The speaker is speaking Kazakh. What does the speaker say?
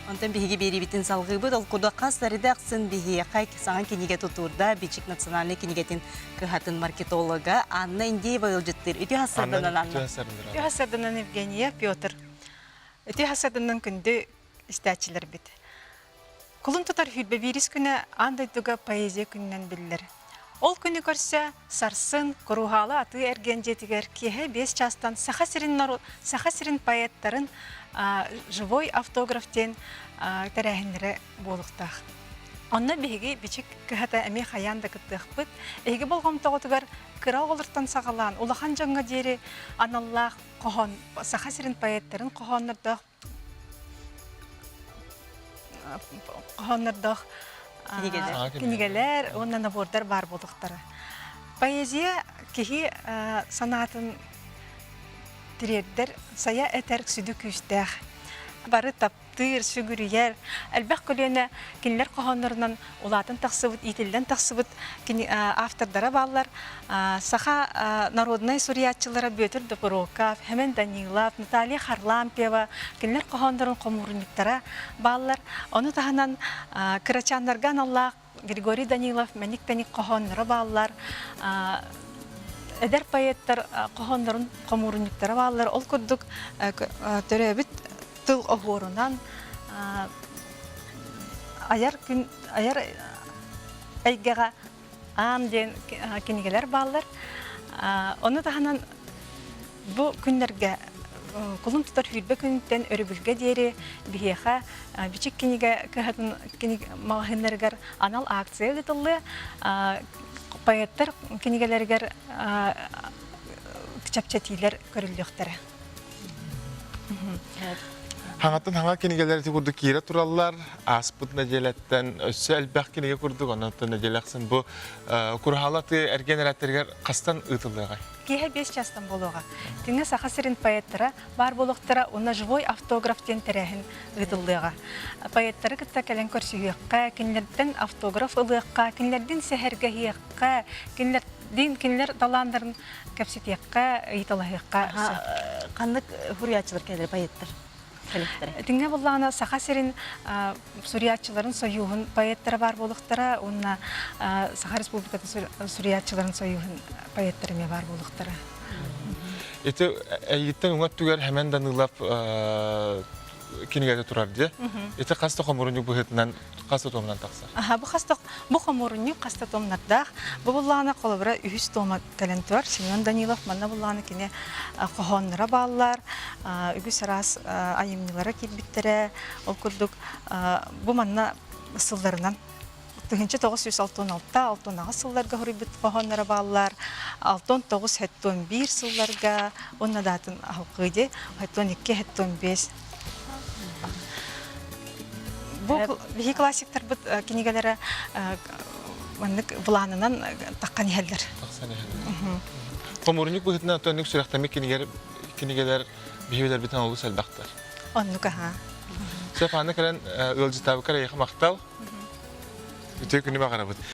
Ondan bihi beri bitin salgıbı dol kuda kasları da aksın bihi kayk sağın kiniге tuturda Biçik Nasyonalny kinigetin kıhatın marketologa Anna Indiyeva ılcıttır. Ütü hasardanan Anna. Ütü hasardanan Evgeniya Piotr. Ütü hasardanan kündü istäçiler bit. Kulun tutar hülbe biris küne andaydıga poeziya künnen bildir. Ol күні көрсе, сарсын, құруғалы аты әргенжетігер кеге 5 частан сақасырын поэттарын живой автографтен тәрәхінлері болуқтақ. Онна беге бічік кіғата әме қаянда күттіқ бұд, әйге болғым тоғытығар кыра олыртан сағалан, улахан жаңға дері аналлақ қоғын, сақасырын поэттарын қоғынырдық кинигелер, оннан абордар бар болуқтары. Поэзия кеги санатын тиреддер сая әтер сүді күстәқ. Бары таптыр, сүгірүйер. Әлбәқ көліне кинлер қоғанырынан олатын тақсыбыт, итілден тақсыбыт автордара балар. Саха народный суриятчылары Бөтір Доброков, Хемен Данилов, Наталья Харлампева, кинлер қоғанырын қомурниктара балар. Оны тағынан Кырачандарган Аллах, Григорий Данилов, Мәник Тәник қоғаныры балар. Әдер поэттар қоғанырын қомурниктара балар. Ол күрдік төрәбіт тыл оғырынан аяр әйгеға ам ден кенегелер балар. Оны тағынан бұл күндерге құлын тұтар хүлбе күнттен өрібілге дейірі бігеға бічік кенеге кәхетін мағынлергер анал акция өтілі поэттар кенегелергер чапчатилер көрілдіқтері. Hаңаттан хаңа кенегелерді күрді кейре тұралар, аспыт нәжелеттен өсі әлбәқ кенеге күрдік, оннан нәжелексін бұл күрхалаты әрген әрәттергер қастан ұтылдыға? Кейе 5 частан болуға. Теңе сақасырын поэттара бар болуқтара, оны живой автографтен тәрәхін ұтылдыға. Поэттары күтті кәлін көрсігіққа, кенлерден автограф ұлыққа, кенлерден сәхәрге хиыққа, кенлер даландарын кәпсетеққа, ұйтылығыққа. Қандық хуриятчылар кәлер поэттар? Теңе болағына Саха-Сирин суриятчыларын союғын поэттары бар болуқтара, онына Саха Республикатын суриятчыларын союғын поэттарыме бар болуқтара. Еті әйеттен оңат түгер әмен данылап кенегеде тұрарды. Еті қасты қомырынық бұғытынан қасты томынан тақсар? Бұл қомырынық қасты томнардақ. Бұл болағына қолыбыра 3 тома кәлін тұр. Семен Данилов манна болағына кене қоғонлары балылар, үгіс арас айымнылары келбіттері. Ол күрдік бұл манна сылдарынан 1966-та 6-ға сылларға хүрібіт қоғонлары балылар, 6-9-1 сылларға, онна датын алқыйды, 12-5. Бұл бейі классиктар бұд кенегелері бұланынан таққан елдер. Қомырынық бұғытынан өтінік сүрақтамы кенегелер бейбелер бітін олғы сәлбақтар? Оннық, аға. Сөп аны кәлін өлжітабы кәрі еқі мақтал, үтек күні мағара бұд.